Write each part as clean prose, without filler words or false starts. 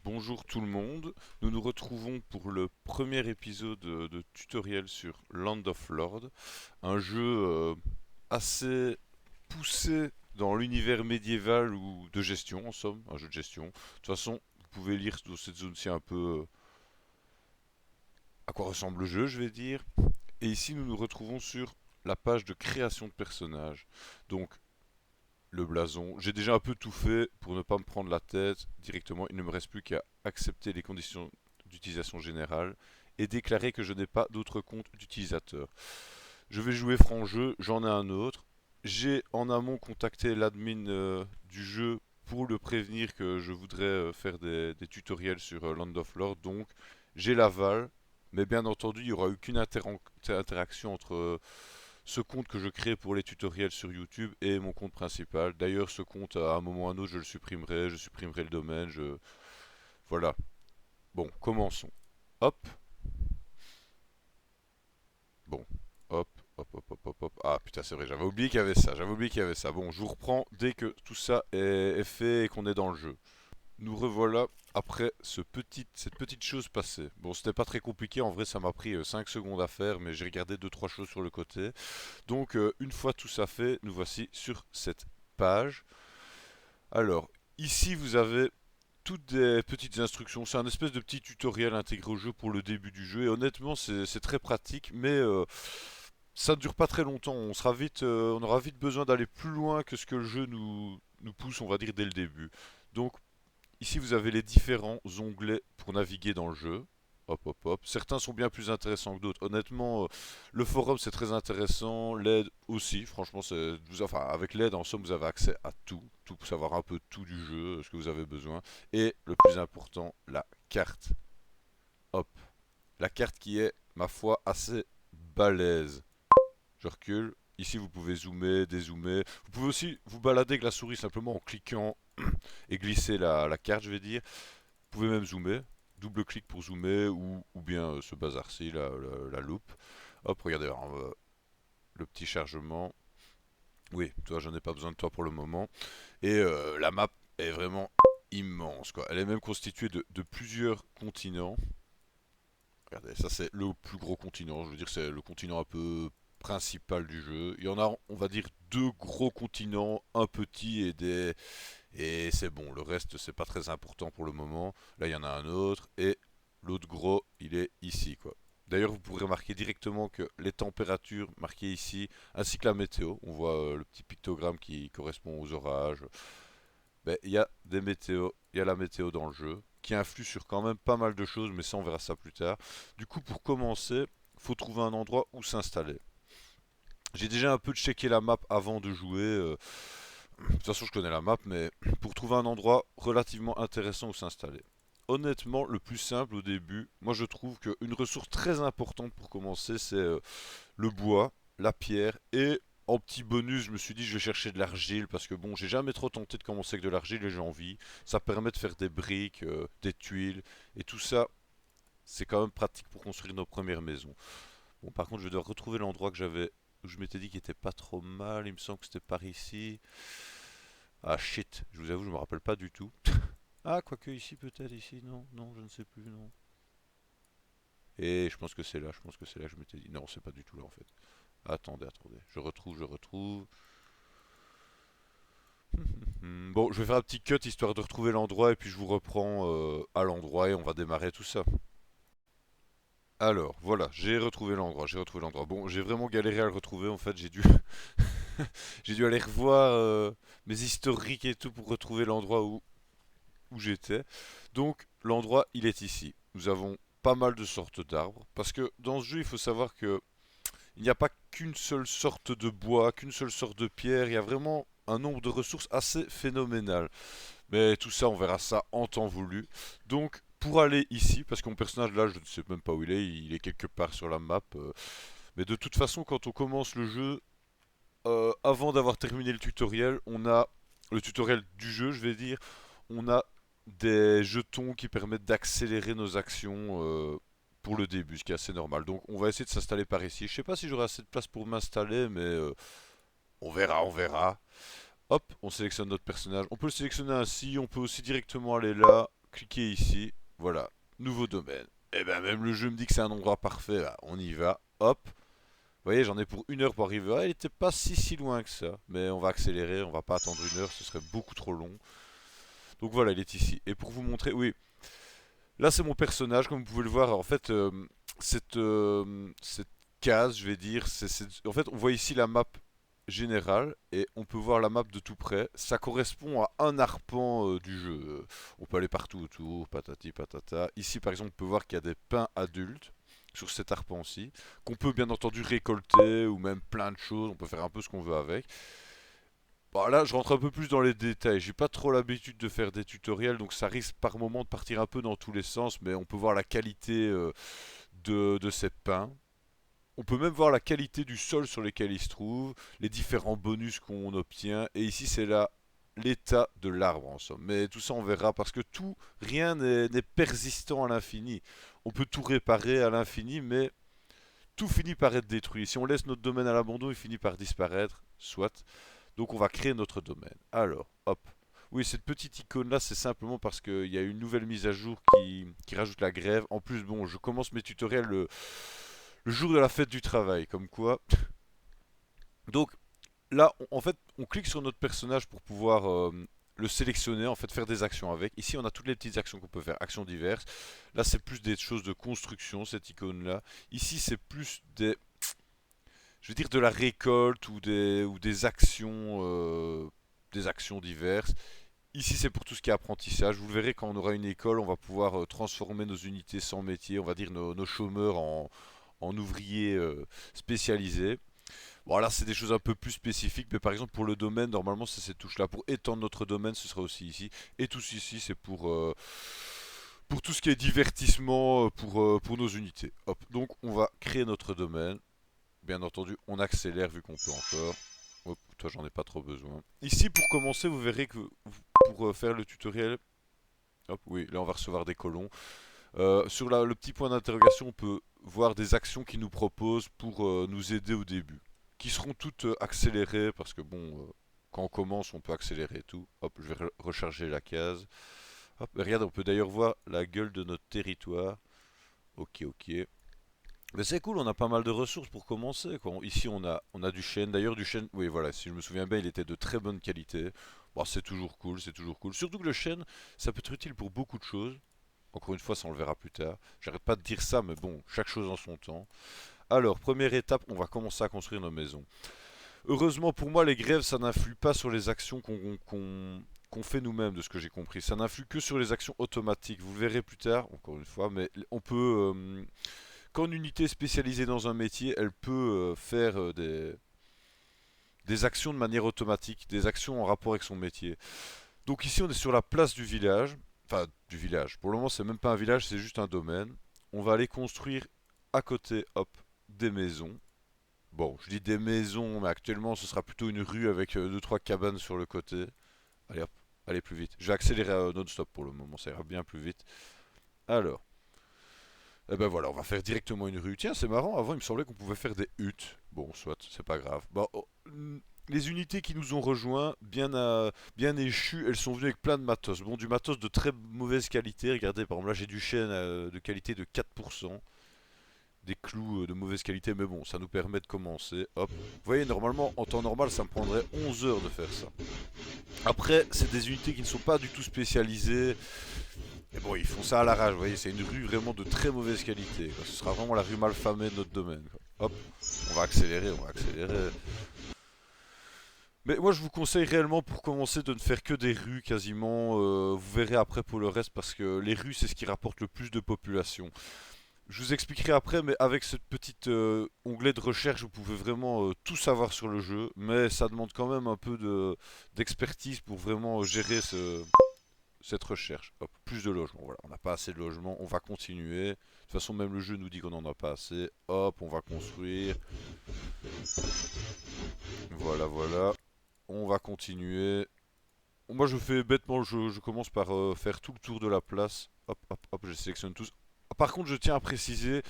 Bonjour tout le monde, nous nous retrouvons pour le premier épisode de tutoriel sur Land of Lord, un jeu assez poussé dans l'univers médiéval ou de gestion en somme, un jeu de gestion. De toute façon, vous pouvez lire dans cette zone-ci un peu à quoi ressemble le jeu, je vais dire. Et ici, nous nous retrouvons sur la page de création de personnages. Donc, le blason. J'ai déjà un peu tout fait pour ne pas me prendre la tête directement. Il ne me reste plus qu'à accepter les conditions d'utilisation générale et déclarer que je n'ai pas d'autre compte d'utilisateur. Je vais jouer franc jeu, j'en ai un autre. J'ai en amont contacté l'admin du jeu pour le prévenir que je voudrais faire des tutoriels sur Land of Lore. Donc j'ai l'aval, mais bien entendu il n'y aura aucune interaction entre ce compte que je crée pour les tutoriels sur YouTube est mon compte principal. D'ailleurs, ce compte, à un moment ou à un autre, je supprimerai le domaine, Voilà. Bon, commençons. Hop. Bon. Hop, hop, hop, hop, hop, hop. Ah putain, c'est vrai, j'avais oublié qu'il y avait ça, j'avais oublié qu'il y avait ça. Bon, je vous reprends dès que tout ça est fait et qu'on est dans le jeu. Nous revoilà après cette petite chose passée. Bon, c'était pas très compliqué, en vrai ça m'a pris 5 secondes à faire, mais j'ai regardé deux trois choses sur le côté. Donc une fois tout ça fait, nous voici sur cette page. Alors, ici vous avez toutes des petites instructions. C'est un espèce de petit tutoriel intégré au jeu pour le début du jeu. Et honnêtement, c'est très pratique, mais ça ne dure pas très longtemps. On aura vite besoin d'aller plus loin que ce que le jeu nous pousse, on va dire, dès le début. Donc, ici, vous avez les différents onglets pour naviguer dans le jeu. Hop, hop, hop. Certains sont bien plus intéressants que d'autres. Honnêtement, le forum c'est très intéressant. L'aide aussi. Franchement, enfin, avec l'aide, en somme, vous avez accès à tout. Tout pour savoir un peu tout du jeu, ce que vous avez besoin. Et le plus important, la carte. Hop. La carte qui est, ma foi, assez balèze. Je recule. Ici, vous pouvez zoomer, dézoomer. Vous pouvez aussi vous balader avec la souris simplement en cliquant et glisser la carte, je vais dire. Vous pouvez même zoomer, double-clic pour zoomer ou bien ce bazar-ci, la loupe. Hop, regardez alors, le petit chargement. Oui, toi, j'en ai pas besoin de toi pour le moment. Et la map est vraiment immense, quoi. Elle est même constituée de plusieurs continents. Regardez, ça c'est le plus gros continent. Je veux dire, c'est le continent un peu principal du jeu. Il y en a, on va dire, deux gros continents, un petit et c'est bon. Le reste, c'est pas très important pour le moment. Là, il y en a un autre et l'autre gros, il est ici, quoi. D'ailleurs, vous pourrez remarquer directement que les températures marquées ici, ainsi que la météo, on voit le petit pictogramme qui correspond aux orages. Ben, il y a des météos, il y a la météo dans le jeu, qui influe sur quand même pas mal de choses, mais ça on verra ça plus tard. Du coup, pour commencer, faut trouver un endroit où s'installer. J'ai déjà un peu checké la map avant de jouer. De toute façon, je connais la map, mais pour trouver un endroit relativement intéressant où s'installer. Honnêtement, le plus simple au début, moi je trouve qu'une ressource très importante pour commencer, c'est le bois, la pierre et en petit bonus, je me suis dit je vais chercher de l'argile parce que bon, j'ai jamais trop tenté de commencer avec de l'argile et j'ai envie. Ça permet de faire des briques, des tuiles et tout ça, c'est quand même pratique pour construire nos premières maisons. Bon, par contre, je vais devoir retrouver l'endroit que j'avais où je m'étais dit qu'il était pas trop mal. Il me semble que c'était par ici. Ah shit, je vous avoue, je me rappelle pas du tout. Ah, quoique ici peut-être, ici, non, non, je ne sais plus, non. Et je pense que c'est là, je pense que c'est là que je m'étais dit. Non, c'est pas du tout là en fait. Attendez, attendez. Je retrouve, je retrouve. Bon, je vais faire un petit cut histoire de retrouver l'endroit et puis je vous reprends à l'endroit et on va démarrer tout ça. Alors, voilà, j'ai retrouvé l'endroit, j'ai retrouvé l'endroit. Bon, j'ai vraiment galéré à le retrouver en fait, j'ai dû j'ai dû aller revoir mes historiques et tout pour retrouver l'endroit où j'étais. Donc, l'endroit, il est ici. Nous avons pas mal de sortes d'arbres parce que dans ce jeu, il faut savoir que il n'y a pas qu'une seule sorte de bois, qu'une seule sorte de pierre, il y a vraiment un nombre de ressources assez phénoménal. Mais tout ça, on verra ça en temps voulu. Donc, pour aller ici, parce que mon personnage là, je ne sais même pas où il est quelque part sur la map. Mais de toute façon, quand on commence le jeu, avant d'avoir terminé le tutoriel, on a le tutoriel du jeu, je vais dire, on a des jetons qui permettent d'accélérer nos actions pour le début, ce qui est assez normal. Donc on va essayer de s'installer par ici. Je sais pas si j'aurai assez de place pour m'installer, mais on verra, on verra. Hop, on sélectionne notre personnage. On peut le sélectionner ainsi, on peut aussi directement aller là, cliquez ici, voilà, nouveau domaine. Et ben même le jeu me dit que c'est un endroit parfait, là. On y va, hop. Vous voyez, j'en ai pour 1 heure pour arriver. Ah, il était pas si loin que ça. Mais on va accélérer, on va pas attendre 1 heure, ce serait beaucoup trop long. Donc voilà, il est ici. Et pour vous montrer, oui, là c'est mon personnage, comme vous pouvez le voir. En fait, cette case, je vais dire, en fait, on voit ici la map générale et on peut voir la map de tout près. Ça correspond à un arpent du jeu. On peut aller partout autour, patati patata. Ici, par exemple, on peut voir qu'il y a des pins adultes sur cet arpent-ci, qu'on peut bien entendu récolter ou même plein de choses. On peut faire un peu ce qu'on veut avec. Bon, là, je rentre un peu plus dans les détails. J'ai pas trop l'habitude de faire des tutoriels, donc ça risque par moment de partir un peu dans tous les sens, mais on peut voir la qualité de ces pins. On peut même voir la qualité du sol sur lequel il se trouve, les différents bonus qu'on obtient, et ici c'est là l'état de l'arbre en somme. Mais tout ça on verra parce que rien n'est persistant à l'infini. On peut tout réparer à l'infini, mais tout finit par être détruit. Si on laisse notre domaine à l'abandon, il finit par disparaître, soit. Donc on va créer notre domaine. Alors, hop. Oui, cette petite icône là, c'est simplement parce qu'il y a une nouvelle mise à jour qui rajoute la grève. En plus, bon, je commence mes tutoriels le jour de la fête du travail, comme quoi. Donc là, en fait, on clique sur notre personnage pour pouvoir le sélectionner, en fait, faire des actions avec. Ici, on a toutes les petites actions qu'on peut faire, actions diverses. Là, c'est plus des choses de construction, cette icône-là. Ici, c'est plus je veux dire, de la récolte ou des actions diverses. Ici, c'est pour tout ce qui est apprentissage. Vous le verrez quand on aura une école, on va pouvoir transformer nos unités sans métier, on va dire nos chômeurs en ouvriers spécialisés. Bon, là, c'est des choses un peu plus spécifiques, mais par exemple, pour le domaine, normalement, c'est cette touche-là. Pour étendre notre domaine, ce sera aussi ici. Et tout ici, c'est pour tout ce qui est divertissement pour nos unités. Hop, donc, on va créer notre domaine. Bien entendu, on accélère vu qu'on peut encore. Hop, toi, j'en ai pas trop besoin. Ici, pour commencer, vous verrez que pour faire le tutoriel, hop, oui, là, on va recevoir des colons. Sur le petit point d'interrogation, on peut voir des actions qu'ils nous proposent pour nous aider au début, qui seront toutes accélérées parce que bon, quand on commence, on peut accélérer tout. Hop, je vais recharger la case. Hop, regarde, on peut d'ailleurs voir la gueule de notre territoire. Ok, ok. Mais c'est cool, on a pas mal de ressources pour commencer, quoi. Ici, on a du chêne. D'ailleurs, du chêne, oui, voilà, si je me souviens bien, il était de très bonne qualité. Bon, c'est toujours cool, c'est toujours cool. Surtout que le chêne, ça peut être utile pour beaucoup de choses. Encore une fois, ça on le verra plus tard. J'arrête pas de dire ça, mais bon, chaque chose en son temps. Alors, première étape, on va commencer à construire nos maisons. Heureusement pour moi, les grèves, ça n'influe pas sur les actions qu'on fait nous-mêmes, de ce que j'ai compris. Ça n'influe que sur les actions automatiques. Vous le verrez plus tard, encore une fois, mais on peut... quand une unité est spécialisée dans un métier, elle peut faire des actions de manière automatique, des actions en rapport avec son métier. Donc ici, on est sur la place du village. Enfin, du village. Pour le moment, c'est même pas un village, c'est juste un domaine. On va aller construire à côté, hop, des maisons. Bon, je dis des maisons, mais actuellement, ce sera plutôt une rue avec deux trois cabanes sur le côté. Allez hop, allez plus vite. Je vais accélérer non-stop pour le moment, ça ira bien plus vite. Alors, eh ben voilà, on va faire directement une rue. Tiens, c'est marrant, avant il me semblait qu'on pouvait faire des huttes. Bon, soit, c'est pas grave. Bon, les unités qui nous ont rejoints, bien échues, elles sont venues avec plein de matos. Bon, du matos de très mauvaise qualité. Regardez, par exemple, là j'ai du chêne de qualité de 4%. Des clous de mauvaise qualité, mais bon, ça nous permet de commencer. Hop. Vous voyez, normalement, en temps normal, ça me prendrait 11 heures de faire ça. Après, c'est des unités qui ne sont pas du tout spécialisées. Et bon, ils font ça à l'arrache, vous voyez, c'est une rue vraiment de très mauvaise qualité, quoi. Ce sera vraiment la rue malfamée de notre domaine, quoi. Hop, on va accélérer, on va accélérer. Mais moi, je vous conseille réellement pour commencer de ne faire que des rues quasiment. Vous verrez après pour le reste, parce que les rues, c'est ce qui rapporte le plus de population. Je vous expliquerai après, mais avec cette petite onglet de recherche, vous pouvez vraiment tout savoir sur le jeu, mais ça demande quand même un peu d'expertise pour vraiment gérer cette recherche. Hop, plus de logements. Voilà, on n'a pas assez de logements, on va continuer. De toute façon, même le jeu nous dit qu'on n'en a pas assez. Hop, on va construire. Voilà, voilà. On va continuer. Moi, je fais bêtement, je commence par faire tout le tour de la place. Hop, hop, hop, je sélectionne tous. Par contre, je tiens à préciser,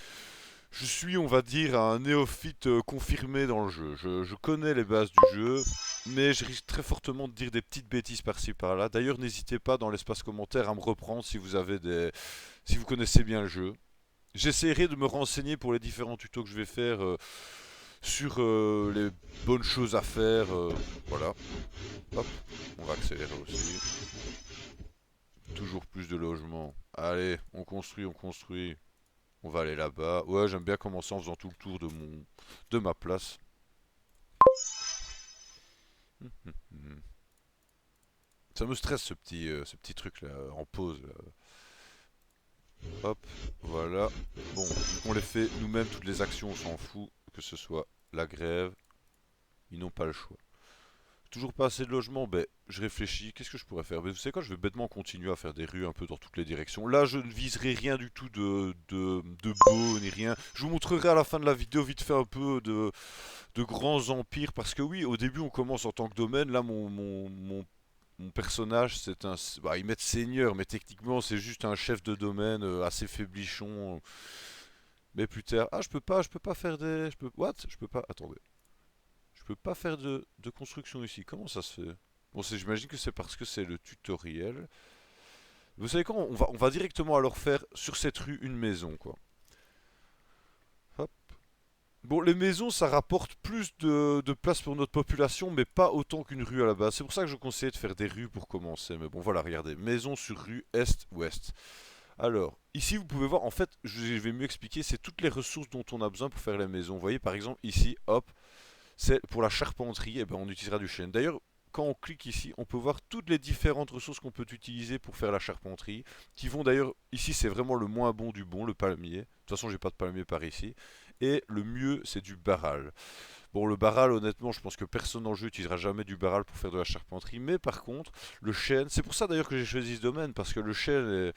je suis, on va dire, un néophyte confirmé dans le jeu. Je connais les bases du jeu, mais je risque très fortement de dire des petites bêtises par-ci par-là. D'ailleurs, n'hésitez pas dans l'espace commentaire à me reprendre si vous avez si vous connaissez bien le jeu. J'essaierai de me renseigner pour les différents tutos que je vais faire sur les bonnes choses à faire. Voilà. Hop, on va accélérer aussi. Toujours plus de logements. Allez, on construit, on construit. On va aller là-bas. Ouais, j'aime bien commencer en faisant tout le tour de ma place. Ça me stresse ce petit truc là, en pause là. Hop, voilà. Bon, vu qu'on les fait nous-mêmes, toutes les actions, on s'en fout. Que ce soit la grève, ils n'ont pas le choix. Toujours pas assez de logements, ben je réfléchis, qu'est-ce que je pourrais faire? Ben, vous savez quoi, je vais bêtement continuer à faire des rues un peu dans toutes les directions. Là, je ne viserai rien du tout de beau, ni rien. Je vous montrerai à la fin de la vidéo vite fait un peu de grands empires, parce que oui, au début on commence en tant que domaine, là mon personnage c'est un... Bah, ils mettent seigneur, mais techniquement c'est juste un chef de domaine assez faiblichon. Mais plus tard... Ah, je peux pas faire des... What? Je peux pas... Attendez. Je peux pas faire de construction ici. Comment ça se fait? Bon, j'imagine que c'est parce que c'est le tutoriel. Vous savez quoi? On va directement alors faire sur cette rue une maison, quoi. Hop. Bon, les maisons, ça rapporte plus de place pour notre population, mais pas autant qu'une rue à la base. C'est pour ça que je conseillais de faire des rues pour commencer. Mais bon, voilà, regardez. Maison sur rue, est-ouest. Alors, ici, vous pouvez voir, en fait, je vais mieux expliquer, c'est toutes les ressources dont on a besoin pour faire les maisons. Vous voyez, par exemple, ici, hop, c'est pour la charpenterie, et ben on utilisera du chêne. D'ailleurs, quand on clique ici, on peut voir toutes les différentes ressources qu'on peut utiliser pour faire la charpenterie, qui vont d'ailleurs, ici c'est vraiment le moins bon du bon, le palmier. De toute façon, j'ai pas de palmier par ici. Et le mieux, c'est du barral. Bon, le barral, honnêtement, je pense que personne dans le jeu utilisera jamais du barral pour faire de la charpenterie. Mais par contre, le chêne, c'est pour ça d'ailleurs que j'ai choisi ce domaine, parce que le chêne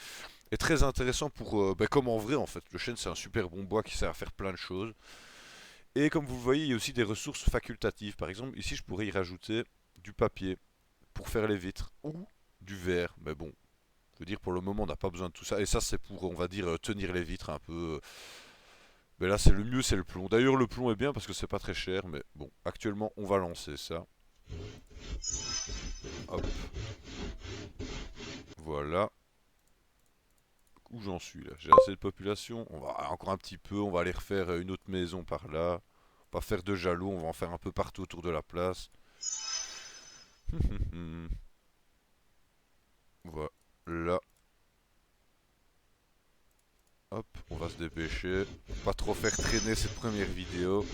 est très intéressant pour, ben, comme en vrai en fait. Le chêne, c'est un super bon bois qui sert à faire plein de choses. Et comme vous le voyez, il y a aussi des ressources facultatives. Par exemple, ici, je pourrais y rajouter du papier pour faire les vitres ou du verre. Mais bon, je veux dire, pour le moment, on n'a pas besoin de tout ça. Et ça, c'est pour, on va dire, tenir les vitres un peu. Mais là, c'est le mieux, c'est le plomb. D'ailleurs, le plomb est bien parce que c'est pas très cher. Mais bon, actuellement, on va lancer ça. Hop, voilà. Où j'en suis là? J'ai assez de population. On va encore un petit peu. On va aller refaire une autre maison par là. On va faire de jaloux. On va en faire un peu partout autour de la place. Voilà. Hop, on va se dépêcher. Pas trop faire traîner cette première vidéo.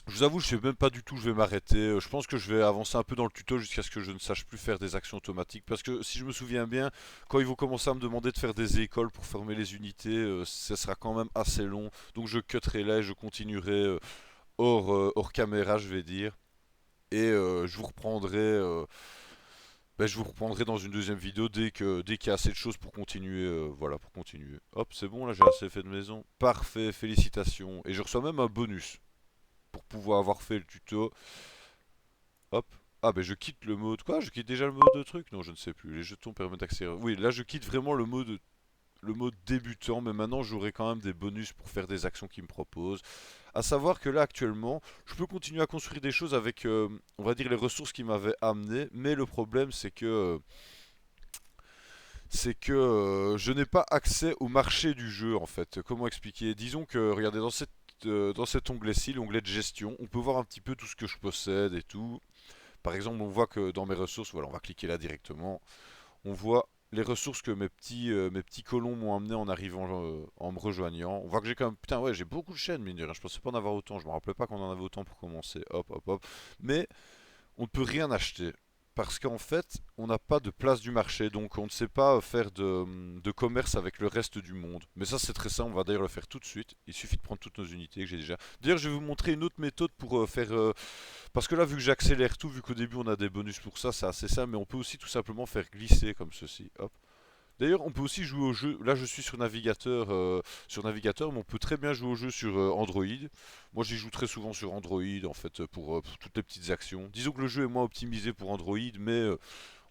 Je vous avoue, je sais même pas du tout où je vais m'arrêter. Je pense que je vais avancer un peu dans le tuto jusqu'à ce que je ne sache plus faire des actions automatiques. Parce que si je me souviens bien, quand ils vont commencer à me demander de faire des écoles pour former les unités, ça sera quand même assez long. Donc je cutterai là et je continuerai hors caméra, je vais dire. Et je vous reprendrai. Ben, je vous reprendrai dans une deuxième vidéo dès qu'il y a assez de choses pour continuer. Voilà, pour continuer. Hop, c'est bon, là j'ai assez fait de maison. Parfait, félicitations. Et je reçois même un bonus pour pouvoir avoir fait le tuto. Hop. Ah ben je quitte le mode... Quoi? Je quitte déjà le mode de truc? Non, je ne sais plus. Les jetons permettent d'accélérer. Oui, là je quitte vraiment le mode débutant, mais maintenant j'aurai quand même des bonus pour faire des actions qu'il me propose. À savoir que là actuellement, je peux continuer à construire des choses avec, on va dire, les ressources qui m'avaient amené, mais le problème c'est que je n'ai pas accès au marché du jeu en fait. Comment expliquer? Disons que, regardez, dans cet onglet-ci, l'onglet de gestion, on peut voir un petit peu tout ce que je possède et tout. Par exemple, on voit que dans mes ressources, voilà, on va cliquer là directement. On voit les ressources que mes petits colons m'ont amené en arrivant, en me rejoignant. On voit que j'ai quand même, putain, ouais, j'ai beaucoup de chaînes, mine de rien. Je pensais pas en avoir autant. Je me rappelais pas qu'on en avait autant pour commencer. Hop, hop, hop. Mais on ne peut rien acheter. Parce qu'en fait, on n'a pas de place du marché, donc on ne sait pas faire de commerce avec le reste du monde. Mais ça, c'est très simple, on va d'ailleurs le faire tout de suite. Il suffit de prendre toutes nos unités que j'ai déjà. D'ailleurs, je vais vous montrer une autre méthode pour faire... parce que là, vu que j'accélère tout, vu qu'au début on a des bonus pour ça, c'est assez simple, mais on peut aussi tout simplement faire glisser comme ceci. Hop. D'ailleurs, on peut aussi jouer au jeu. Là, je suis sur navigateur, mais on peut très bien jouer au jeu sur Android. Moi, j'y joue très souvent sur Android, en fait, pour toutes les petites actions. Disons que le jeu est moins optimisé pour Android, mais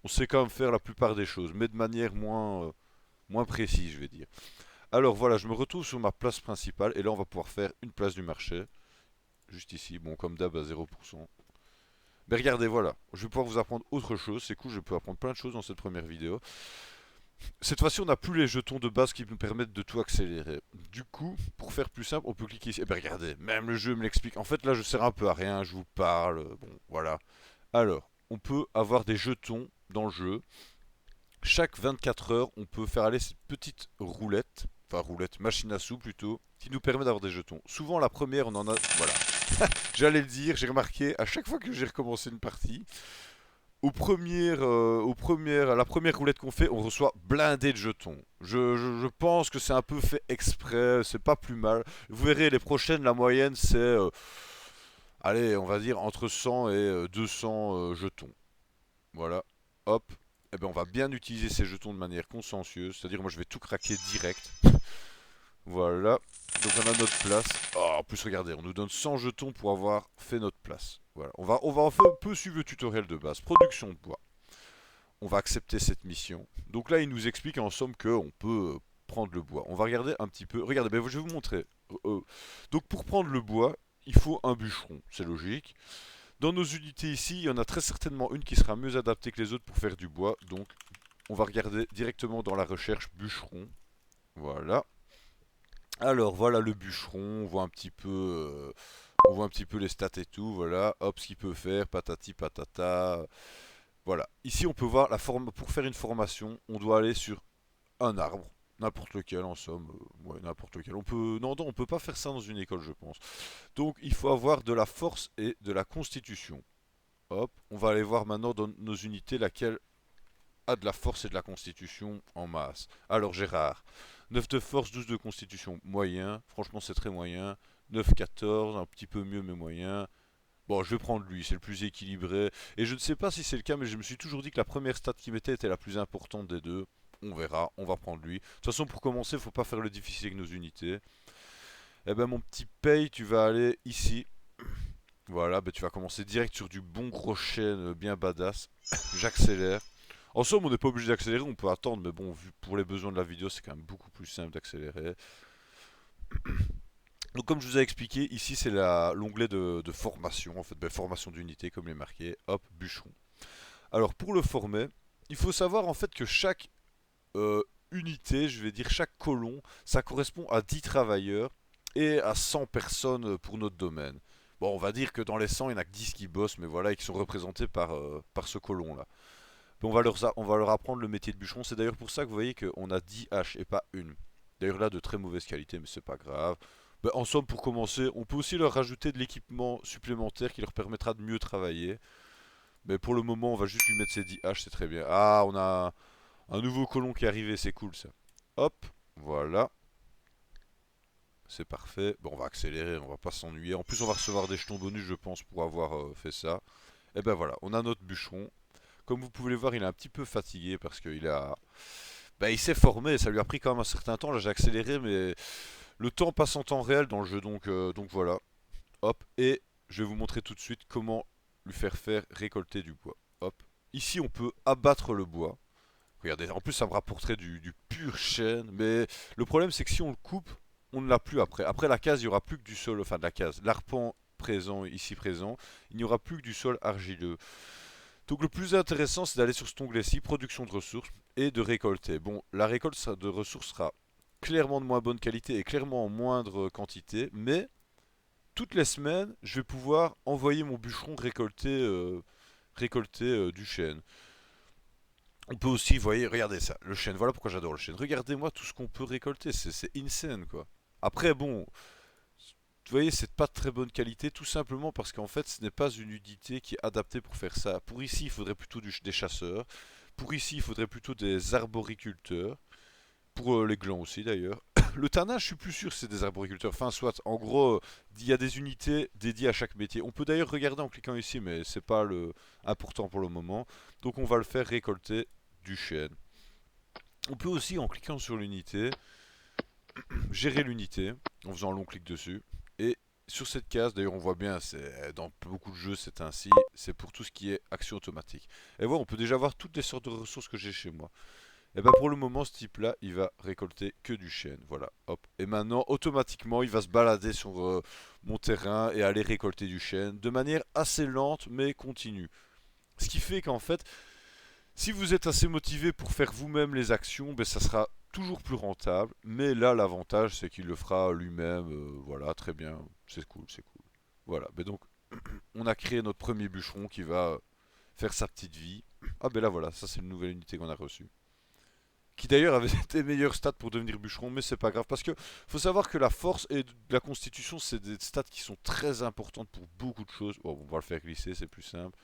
on sait quand même faire la plupart des choses, mais de manière moins précise, je vais dire. Alors voilà, je me retrouve sur ma place principale, et là, on va pouvoir faire une place du marché, juste ici. Bon, comme d'hab, à 0%. Mais regardez, voilà, je vais pouvoir vous apprendre autre chose, c'est cool, je peux apprendre plein de choses dans cette première vidéo. Cette fois-ci, on n'a plus les jetons de base qui nous permettent de tout accélérer. Du coup, pour faire plus simple, on peut cliquer ici. Et bien regardez, même le jeu me l'explique. En fait, là, je sers un peu à rien, je vous parle. Bon, voilà. Alors, on peut avoir des jetons dans le jeu. Chaque 24 heures, on peut faire aller cette petite roulette, enfin roulette, machine à sous plutôt, qui nous permet d'avoir des jetons. Souvent, la première, on en a. Voilà. J'allais le dire, j'ai remarqué à chaque fois que j'ai recommencé une partie, à la première roulette qu'on fait, on reçoit blindé de jetons. Je pense que c'est un peu fait exprès, c'est pas plus mal. Vous verrez, les prochaines, la moyenne, c'est, allez, on va dire entre 100 et 200 jetons. Voilà, hop. Eh ben, on va bien utiliser ces jetons de manière consciencieuse, c'est-à-dire moi je vais tout craquer direct. Voilà, donc on a notre place. Oh, en plus regardez, on nous donne 100 jetons pour avoir fait notre place. Voilà, on va un peu suivre le tutoriel de base. Production de bois. On va accepter cette mission. Donc là, il nous explique en somme qu'on peut prendre le bois. On va regarder un petit peu. Regardez, ben, je vais vous montrer. Donc pour prendre le bois, il faut un bûcheron. C'est logique. Dans nos unités ici, il y en a très certainement une qui sera mieux adaptée que les autres pour faire du bois. Donc on va regarder directement dans la recherche bûcheron. Voilà. Alors voilà le bûcheron. On voit un petit peu les stats et tout. Voilà. Hop, ce qu'il peut faire. Patati patata. Voilà. Ici, on peut voir la forme. Pour faire une formation, on doit aller sur un arbre. N'importe lequel, en somme. Ouais, n'importe lequel. On peut. Non, non, on peut pas faire ça dans une école, je pense. Donc, il faut avoir de la force et de la constitution. Hop. On va aller voir maintenant dans nos unités laquelle a de la force et de la constitution en masse. Alors, Gérard. 9 de force, 12 de constitution. Moyen. Franchement, c'est très moyen. 9, 14. Un petit peu mieux, mais moyen. Bon, je vais prendre lui, c'est le plus équilibré. Et je ne sais pas si c'est le cas, mais je me suis toujours dit que la première stat qu'il mettait était la plus importante des deux. On verra, on va prendre lui. De toute façon, pour commencer, il faut pas faire le difficile avec nos unités. Eh ben, mon petit paye, tu vas aller ici. Voilà, ben, tu vas commencer direct sur du bon gros chêne bien badass. J'accélère. En somme, on n'est pas obligé d'accélérer, on peut attendre, mais bon, vu pour les besoins de la vidéo, c'est quand même beaucoup plus simple d'accélérer. Donc comme je vous ai expliqué, ici c'est l'onglet de formation, en fait, ben, formation d'unité comme il est marqué, hop, bûcheron. Alors pour le former, il faut savoir en fait que chaque unité, je vais dire chaque colon, ça correspond à 10 travailleurs et à 100 personnes pour notre domaine. Bon, on va dire que dans les 100, il n'y en a que 10 qui bossent, mais voilà, et qui sont représentés par ce colon-là. On va leur apprendre le métier de bûcheron, c'est d'ailleurs pour ça que vous voyez qu'on a 10 haches et pas une. D'ailleurs là, de très mauvaise qualité, mais c'est pas grave. Ben, en somme, pour commencer, on peut aussi leur rajouter de l'équipement supplémentaire qui leur permettra de mieux travailler. Mais pour le moment, on va juste lui mettre ses 10 haches, c'est très bien. Ah, on a un nouveau colon qui est arrivé, c'est cool ça. Hop, voilà. C'est parfait. Bon, on va accélérer, on va pas s'ennuyer. En plus, on va recevoir des jetons bonus, je pense, pour avoir fait ça. Et ben voilà, on a notre bûcheron. Comme vous pouvez le voir, il est un petit peu fatigué parce qu'il a... Ben, il s'est formé, ça lui a pris quand même un certain temps. Là, j'ai accéléré, mais le temps passe en temps réel dans le jeu, donc voilà. Hop, et je vais vous montrer tout de suite comment lui faire récolter du bois. Hop. Ici, on peut abattre le bois. Regardez, en plus, ça me rapporterait du pur chêne. Mais le problème, c'est que si on le coupe, on ne l'a plus après. Après la case, il n'y aura plus que du sol, enfin de la case. L'arpent présent, ici présent, il n'y aura plus que du sol argileux. Donc le plus intéressant, c'est d'aller sur cet onglet-ci, production de ressources, et de récolter. Bon, la récolte de ressources sera clairement de moins bonne qualité et clairement en moindre quantité, mais toutes les semaines, je vais pouvoir envoyer mon bûcheron récolter du chêne. On peut aussi, vous voyez, regardez ça, le chêne, voilà pourquoi j'adore le chêne. Regardez-moi tout ce qu'on peut récolter, c'est insane quoi. Après, bon, vous voyez, c'est pas de très bonne qualité, tout simplement parce qu'en fait, ce n'est pas une unité qui est adaptée pour faire ça. Pour ici, il faudrait plutôt des chasseurs. Pour ici, il faudrait plutôt des arboriculteurs. Pour les glands aussi d'ailleurs. Le tannage, je suis plus sûr si c'est des arboriculteurs. Enfin, soit, en gros, il y a des unités dédiées à chaque métier. On peut d'ailleurs regarder en cliquant ici, mais c'est pas le important pour le moment. Donc, on va le faire récolter du chêne. On peut aussi, en cliquant sur l'unité, gérer l'unité en faisant un long clic dessus. Et sur cette case, d'ailleurs, on voit bien, dans beaucoup de jeux, c'est ainsi. C'est pour tout ce qui est action automatique. Et voilà, on peut déjà voir toutes les sortes de ressources que j'ai chez moi. Et ben pour le moment, ce type-là, il va récolter que du chêne. Voilà, hop. Et maintenant, automatiquement, il va se balader sur mon terrain et aller récolter du chêne de manière assez lente mais continue. Ce qui fait qu'en fait, si vous êtes assez motivé pour faire vous-même les actions, ben ça sera toujours plus rentable. Mais là, l'avantage, c'est qu'il le fera lui-même. Voilà, très bien. C'est cool, c'est cool. Voilà, ben donc, on a créé notre premier bûcheron qui va faire sa petite vie. Ah ben là, voilà, ça c'est une nouvelle unité qu'on a reçue. Qui d'ailleurs avait des meilleurs stats pour devenir bûcheron, mais c'est pas grave parce que faut savoir que la force et la constitution, c'est des stats qui sont très importantes pour beaucoup de choses. Bon, on va le faire glisser, c'est plus simple.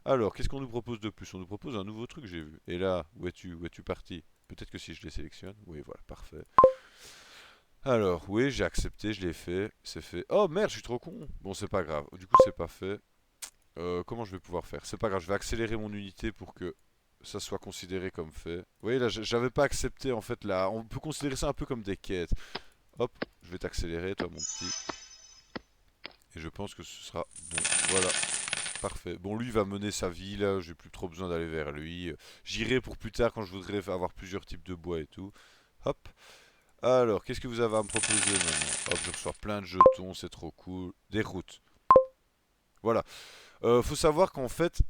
Alors, qu'est-ce qu'on nous propose de plus? On nous propose un nouveau truc, j'ai vu. Et là, où es-tu parti? Peut-être que si je les sélectionne. Oui, voilà, parfait. Alors, oui, j'ai accepté, je l'ai fait, c'est fait. Oh merde, je suis trop con. Bon, c'est pas grave. Du coup, c'est pas fait. Comment je vais pouvoir faire? C'est pas grave, je vais accélérer mon unité pour que ça soit considéré comme fait. Vous voyez, là, j'avais pas accepté en fait là. On peut considérer ça un peu comme des quêtes. Hop, je vais t'accélérer, toi, mon petit. Et je pense que ce sera bon. Voilà, parfait. Bon, lui, il va mener sa vie là. J'ai plus trop besoin d'aller vers lui. J'irai pour plus tard quand je voudrais avoir plusieurs types de bois et tout. Hop. Alors, qu'est-ce que vous avez à me proposer maintenant? Hop, je reçois plein de jetons, c'est trop cool. Des routes. Voilà. Faut savoir qu'en fait,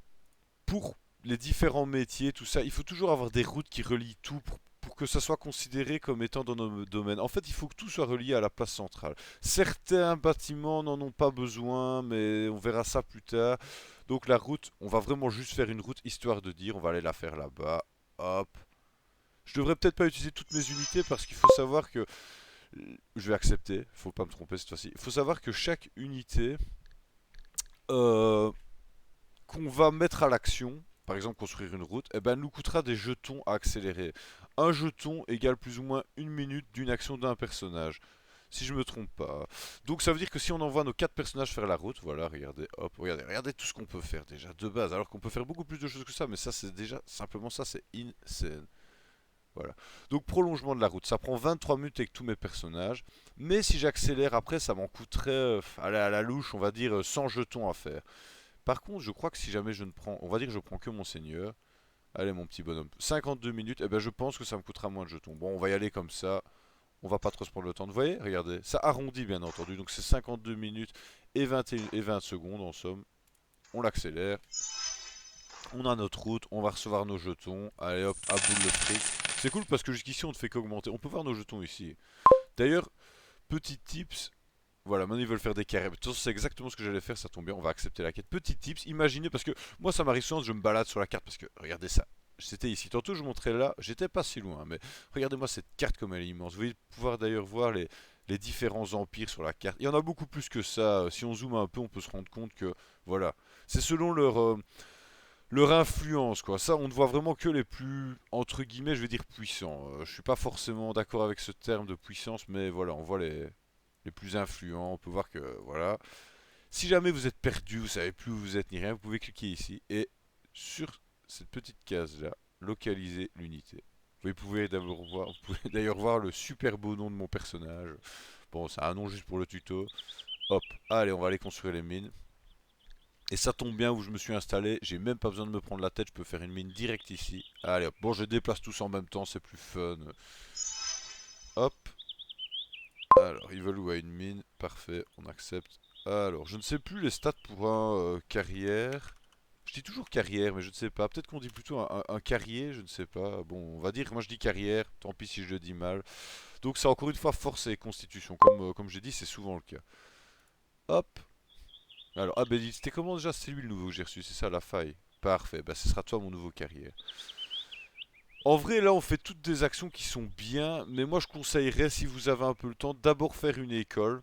pour les différents métiers, tout ça, il faut toujours avoir des routes qui relient tout pour que ça soit considéré comme étant dans nos domaines. En fait, il faut que tout soit relié à la place centrale. Certains bâtiments n'en ont pas besoin, mais on verra ça plus tard. Donc la route, on va vraiment juste faire une route histoire de dire, on va aller la faire là-bas. Hop. Je devrais peut-être pas utiliser toutes mes unités parce qu'il faut savoir que je vais accepter, faut pas me tromper cette fois-ci. Il faut savoir que chaque unité euh, qu'on va mettre à l'action, par exemple construire une route, eh ben, nous coûtera des jetons à accélérer. Un jeton égale plus ou moins une minute d'une action d'un personnage. Si je me trompe pas. Donc ça veut dire que si on envoie nos 4 personnages faire la route, voilà, regardez, hop, regardez tout ce qu'on peut faire déjà de base. Alors qu'on peut faire beaucoup plus de choses que ça, mais ça c'est déjà, simplement ça c'est insane. Voilà. Donc prolongement de la route, ça prend 23 minutes avec tous mes personnages. Mais si j'accélère après, ça m'en coûterait, à la louche, on va dire 100 jetons à faire. Par contre, je crois que si jamais je ne prends, on va dire que je prends que mon seigneur. Allez mon petit bonhomme, 52 minutes, et ben je pense que ça me coûtera moins de jetons. Bon, on va y aller comme ça, on va pas trop se prendre le temps. Vous voyez, regardez, ça arrondit bien entendu, donc c'est 52 minutes et 20 secondes en somme. On l'accélère, on a notre route, on va recevoir nos jetons. Allez hop, à boule le fric. C'est cool parce que jusqu'ici on ne fait qu'augmenter. On peut voir nos jetons ici. D'ailleurs, petit tips, voilà, maintenant ils veulent faire des carrés. De toute façon, c'est exactement ce que j'allais faire, ça tombe bien, on va accepter la quête. Petit tips, imaginez, parce que moi ça m'arrive souvent, je me balade sur la carte, parce que regardez ça. C'était ici. Tantôt je montrais là, j'étais pas si loin, mais regardez-moi cette carte comme elle est immense. Vous allez pouvoir d'ailleurs voir les différents empires sur la carte. Il y en a beaucoup plus que ça. Si on zoome un peu, on peut se rendre compte que, voilà, c'est selon leur influence, quoi. Ça, on ne voit vraiment que les plus, entre guillemets, je vais dire puissants. Je suis pas forcément d'accord avec ce terme de puissance, mais voilà, on voit les plus influents. On peut voir que, voilà. Si jamais vous êtes perdu, vous savez plus où vous êtes ni rien, vous pouvez cliquer ici et sur cette petite case-là, localiser l'unité. Vous pouvez d'ailleurs voir le super beau nom de mon personnage. Bon, c'est un nom juste pour le tuto. Hop, allez, on va aller construire les mines. Et ça tombe bien où je me suis installé, j'ai même pas besoin de me prendre la tête, je peux faire une mine direct ici. Allez hop, bon je déplace tous en même temps, c'est plus fun. Hop, alors ils veulent où à une mine, parfait, on accepte. Alors, je ne sais plus les stats pour un carrière. Je dis toujours carrière, mais je ne sais pas. Peut-être qu'on dit plutôt un carrier, je ne sais pas. Bon, on va dire, moi je dis carrière, tant pis si je le dis mal. Donc c'est encore une fois force et constitution, comme j'ai dit, c'est souvent le cas. Hop, alors, ah ben c'était comment déjà? C'est lui le nouveau que j'ai reçu, c'est ça la faille. Parfait, bah ce sera toi mon nouveau carrière. En vrai, là on fait toutes des actions qui sont bien, mais moi je conseillerais, si vous avez un peu le temps, d'abord faire une école.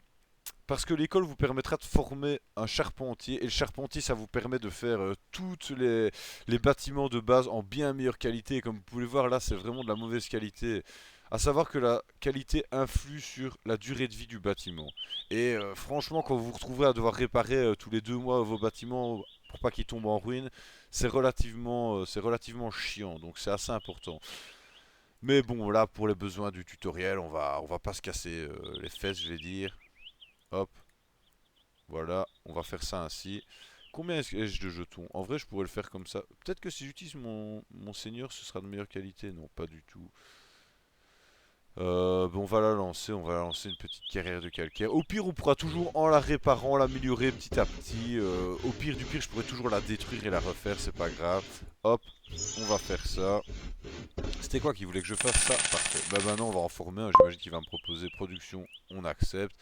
Parce que l'école vous permettra de former un charpentier, et le charpentier ça vous permet de faire tous les bâtiments de base en bien meilleure qualité. Et comme vous pouvez le voir là, c'est vraiment de la mauvaise qualité. À savoir que la qualité influe sur la durée de vie du bâtiment. Et franchement, quand vous vous retrouverez à devoir réparer tous les 2 mois vos bâtiments pour pas qu'ils tombent en ruine, c'est relativement chiant. Donc c'est assez important. Mais bon, là pour les besoins du tutoriel, on va pas se casser les fesses, je vais dire. Hop, voilà, on va faire ça ainsi. Combien ai-je de jetons? En vrai, je pourrais le faire comme ça. Peut-être que si j'utilise mon seigneur, ce sera de meilleure qualité. Non, pas du tout. Bon, on va la lancer une petite carrière de calcaire. Au pire, on pourra toujours, en la réparant, l'améliorer petit à petit. Au pire du pire, je pourrais toujours la détruire et la refaire, c'est pas grave. Hop, on va faire ça. C'était quoi qui voulait que je fasse ça? Parfait. Bah maintenant, on va en former un. J'imagine qu'il va me proposer production, on accepte.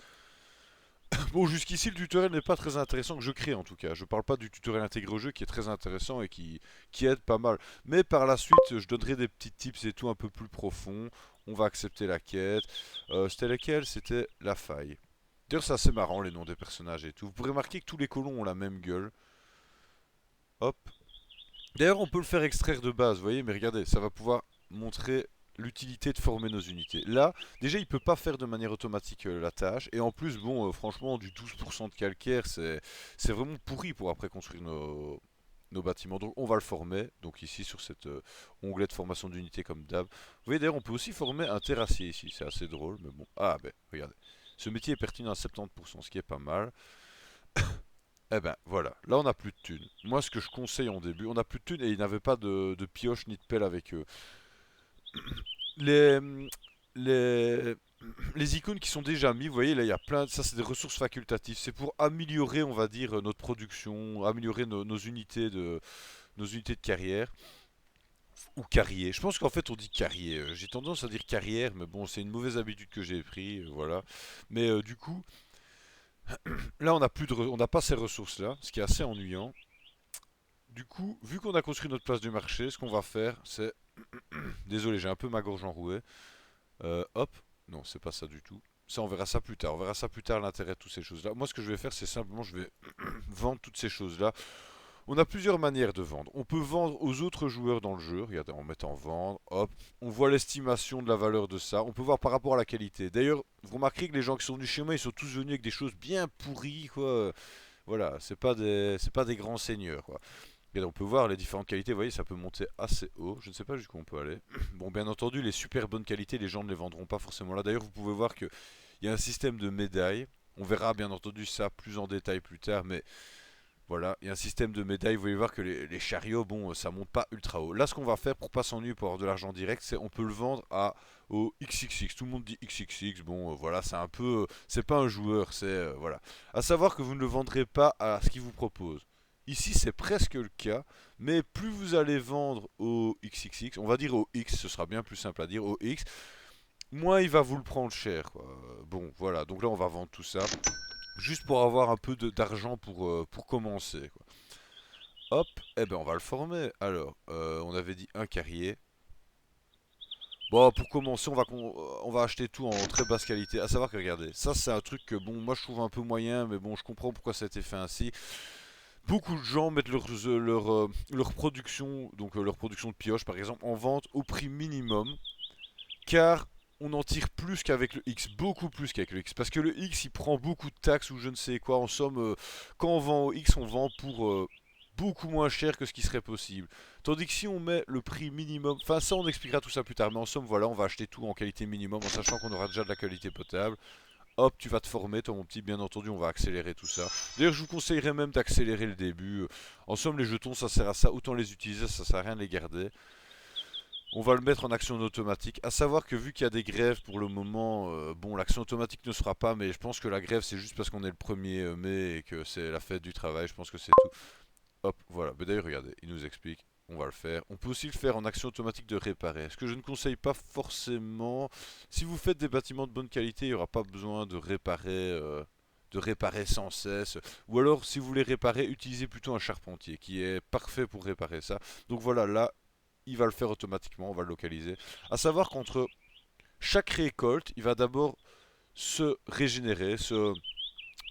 Bon, jusqu'ici, le tutoriel n'est pas très intéressant que je crée en tout cas. Je parle pas du tutoriel intégré au jeu qui est très intéressant et qui aide pas mal. Mais par la suite, je donnerai des petits tips et tout un peu plus profonds. On va accepter la quête. C'était laquelle? C'était la faille. D'ailleurs, c'est assez marrant les noms des personnages et tout. Vous pourrez remarquer que tous les colons ont la même gueule. Hop. D'ailleurs, on peut le faire extraire de base, vous voyez, mais regardez, ça va pouvoir montrer l'utilité de former nos unités. Là, déjà, il peut pas faire de manière automatique la tâche, et en plus, bon, franchement, du 12% de calcaire, c'est vraiment pourri pour après construire nos bâtiments. Donc, on va le former, donc ici, sur cet onglet de formation d'unité comme d'hab. Vous voyez, d'ailleurs, on peut aussi former un terrassier ici, c'est assez drôle, mais bon. Ah, ben, regardez. Ce métier est pertinent à 70%, ce qui est pas mal. Eh ben voilà, là on n'a plus de thunes. Moi ce que je conseille en début, on n'a plus de thunes et ils n'avaient pas de pioche ni de pelle avec eux. Les, les, les icônes qui sont déjà mis, vous voyez là il y a plein, ça c'est des ressources facultatives. C'est pour améliorer on va dire notre production, améliorer nos unités de carrière. Ou carrier, je pense qu'en fait on dit carrier. J'ai tendance à dire carrière mais bon c'est une mauvaise habitude que j'ai pris, voilà. Mais du coup, là on n'a pas ces ressources là, ce qui est assez ennuyant. Du coup, vu qu'on a construit notre place du marché, ce qu'on va faire, c'est... Désolé, j'ai un peu ma gorge enrouée. Hop. Non, c'est pas ça du tout. Ça, on verra ça plus tard. On verra ça plus tard, l'intérêt de toutes ces choses-là. Moi, ce que je vais faire, c'est simplement, je vais vendre toutes ces choses-là. On a plusieurs manières de vendre. On peut vendre aux autres joueurs dans le jeu. Regardez, en mettant vendre, hop. On voit l'estimation de la valeur de ça. On peut voir par rapport à la qualité. D'ailleurs, vous remarquerez que les gens qui sont venus chez moi, ils sont tous venus avec des choses bien pourries, quoi. Voilà, c'est pas des grands seigneurs, quoi. Et on peut voir les différentes qualités, vous voyez, ça peut monter assez haut. Je ne sais pas jusqu'où on peut aller. Bon, bien entendu, les super bonnes qualités, les gens ne les vendront pas forcément là. D'ailleurs, vous pouvez voir qu'il y a un système de médailles. On verra bien entendu ça plus en détail plus tard, mais voilà, il y a un système de médailles. Vous pouvez voir que les chariots, bon, ça monte pas ultra haut. Là, ce qu'on va faire pour pas s'ennuyer pour avoir de l'argent direct, c'est on peut le vendre au XXX. Tout le monde dit XXX. Bon, voilà, c'est un peu, c'est pas un joueur, c'est voilà. À savoir que vous ne le vendrez pas à ce qu'il vous propose. Ici, c'est presque le cas, mais plus vous allez vendre au XXX, on va dire au X, ce sera bien plus simple à dire, au X, moins il va vous le prendre cher, quoi. Bon, voilà, donc là, on va vendre tout ça, juste pour avoir un peu d'argent pour commencer, quoi. Hop, eh ben on va le former. Alors, on avait dit un carrier. Bon, pour commencer, on va acheter tout en très basse qualité. À savoir que, regardez, ça c'est un truc que, bon, moi je trouve un peu moyen, mais bon, je comprends pourquoi ça a été fait ainsi. Beaucoup de gens mettent leur production, donc leur production de pioche par exemple, en vente au prix minimum, car on en tire plus qu'avec le X, beaucoup plus qu'avec le X, parce que le X il prend beaucoup de taxes ou je ne sais quoi. En somme, quand on vend au X, on vend pour beaucoup moins cher que ce qui serait possible. Tandis que si on met le prix minimum, enfin ça on expliquera tout ça plus tard, mais en somme voilà, on va acheter tout en qualité minimum en sachant qu'on aura déjà de la qualité potable. Hop, tu vas te former, toi mon petit, bien entendu, on va accélérer tout ça. D'ailleurs, je vous conseillerais même d'accélérer le début. En somme, les jetons, ça sert à ça, autant les utiliser, ça sert à rien de les garder. On va le mettre en action automatique. À savoir que vu qu'il y a des grèves pour le moment, bon, l'action automatique ne sera pas, mais je pense que la grève, c'est juste parce qu'on est le 1er mai et que c'est la fête du travail, je pense que c'est tout. Hop, voilà. Mais d'ailleurs, regardez, il nous explique. On va le faire. On peut aussi le faire en action automatique de réparer. Ce que je ne conseille pas forcément. Si vous faites des bâtiments de bonne qualité, il n'y aura pas besoin de réparer sans cesse. Ou alors, si vous voulez réparer, utilisez plutôt un charpentier qui est parfait pour réparer ça. Donc voilà, là, il va le faire automatiquement. On va le localiser. À savoir qu'entre chaque récolte, il va d'abord se régénérer, se,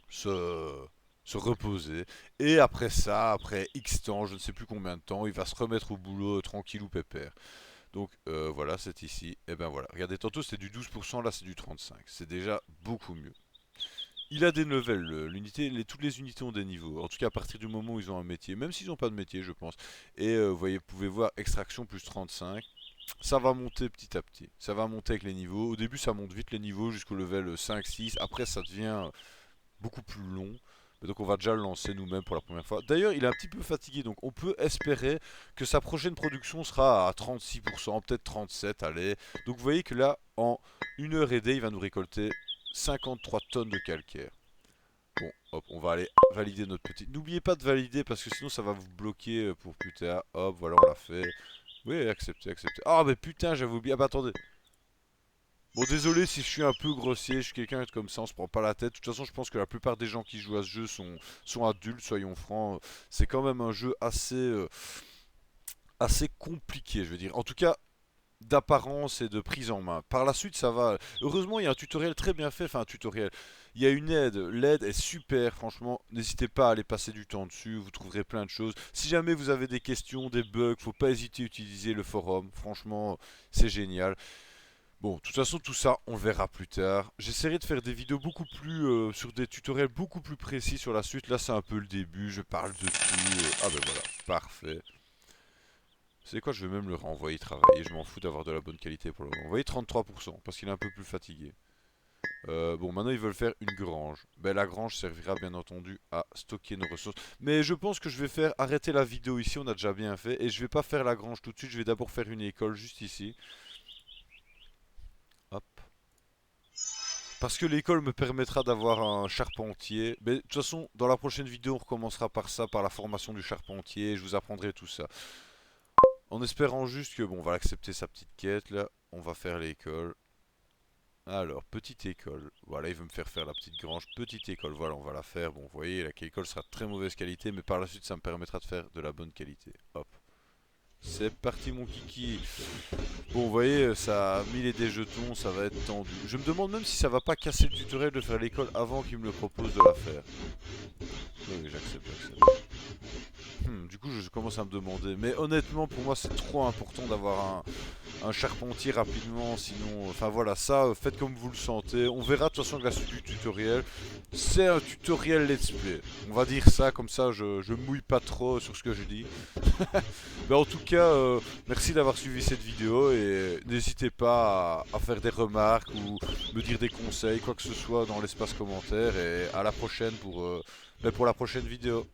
se reposer. Et après ça, après X temps, je ne sais plus combien de temps, il va se remettre au boulot tranquille ou pépère. Donc voilà, c'est ici. Et ben voilà. Regardez, tantôt c'était du 12%, là c'est du 35%. C'est déjà beaucoup mieux. Il a des levels, toutes les unités ont des niveaux. En tout cas à partir du moment où ils ont un métier. Même s'ils n'ont pas de métier, je pense. Et vous voyez, vous pouvez voir extraction plus 35. Ça va monter petit à petit. Ça va monter avec les niveaux. Au début, ça monte vite les niveaux jusqu'au level 5, 6. Après, ça devient beaucoup plus long. Mais donc on va déjà le lancer nous-mêmes pour la première fois. D'ailleurs, il est un petit peu fatigué, donc on peut espérer que sa prochaine production sera à 36%, peut-être 37%, allez. Donc vous voyez que là, en 1 heure et demie, il va nous récolter 53 tonnes de calcaire. Bon, hop, on va aller valider notre petit... N'oubliez pas de valider parce que sinon ça va vous bloquer pour plus tard. Hop, voilà, on l'a fait. Oui, acceptez, acceptez. Ah, mais putain, j'avais oublié. Ah, bah attendez. Bon, désolé si je suis un peu grossier, je suis quelqu'un comme ça, on se prend pas la tête. De toute façon, je pense que la plupart des gens qui jouent à ce jeu sont adultes, soyons francs. C'est quand même un jeu assez compliqué, je veux dire. En tout cas, d'apparence et de prise en main. Par la suite, ça va. Heureusement, il y a un tutoriel très bien fait. Enfin, un tutoriel. Il y a une aide. L'aide est super, franchement. N'hésitez pas à aller passer du temps dessus. Vous trouverez plein de choses. Si jamais vous avez des questions, des bugs, faut pas hésiter à utiliser le forum. Franchement, c'est génial. Bon, de toute façon, tout ça, on le verra plus tard. J'essaierai de faire des vidéos beaucoup plus sur des tutoriels beaucoup plus précis sur la suite. Là, c'est un peu le début. Je parle de tout. Ah ben voilà, parfait. C'est quoi, je vais même le renvoyer travailler. Je m'en fous d'avoir de la bonne qualité pour le moment. Vous voyez, 33%, parce qu'il est un peu plus fatigué. Bon, maintenant, ils veulent faire une grange. Ben, la grange servira bien entendu à stocker nos ressources. Mais je pense que je vais faire arrêter la vidéo ici. On a déjà bien fait. Et je vais pas faire la grange tout de suite. Je vais d'abord faire une école juste ici. Hop. Parce que l'école me permettra d'avoir un charpentier. Mais de toute façon, dans la prochaine vidéo, on recommencera par ça, par la formation du charpentier. Je vous apprendrai tout ça. En espérant juste que, bon, on va accepter sa petite quête, là. On va faire l'école. Alors, petite école. Voilà, il veut me faire faire la petite grange. Petite école, voilà, on va la faire. Bon, vous voyez, l'école sera de très mauvaise qualité, mais par la suite, ça me permettra de faire de la bonne qualité. Hop. C'est parti, mon kiki. Bon, vous voyez, ça a mis des jetons, ça va être tendu. Je me demande même si ça va pas casser le tutoriel de faire l'école avant qu'il me le propose de la faire. Oui, oui, j'accepte, j'accepte. Du coup, je commence à me demander. Mais honnêtement, pour moi, c'est trop important d'avoir un charpentier rapidement. Sinon, enfin voilà, ça, faites comme vous le sentez. On verra de toute façon avec la suite du tutoriel. C'est un tutoriel let's play. On va dire ça, comme ça, je mouille pas trop sur ce que je dis. Mais en tout cas, merci d'avoir suivi cette vidéo. Et n'hésitez pas à faire des remarques ou me dire des conseils, quoi que ce soit dans l'espace commentaire. Et à la prochaine pour la prochaine vidéo.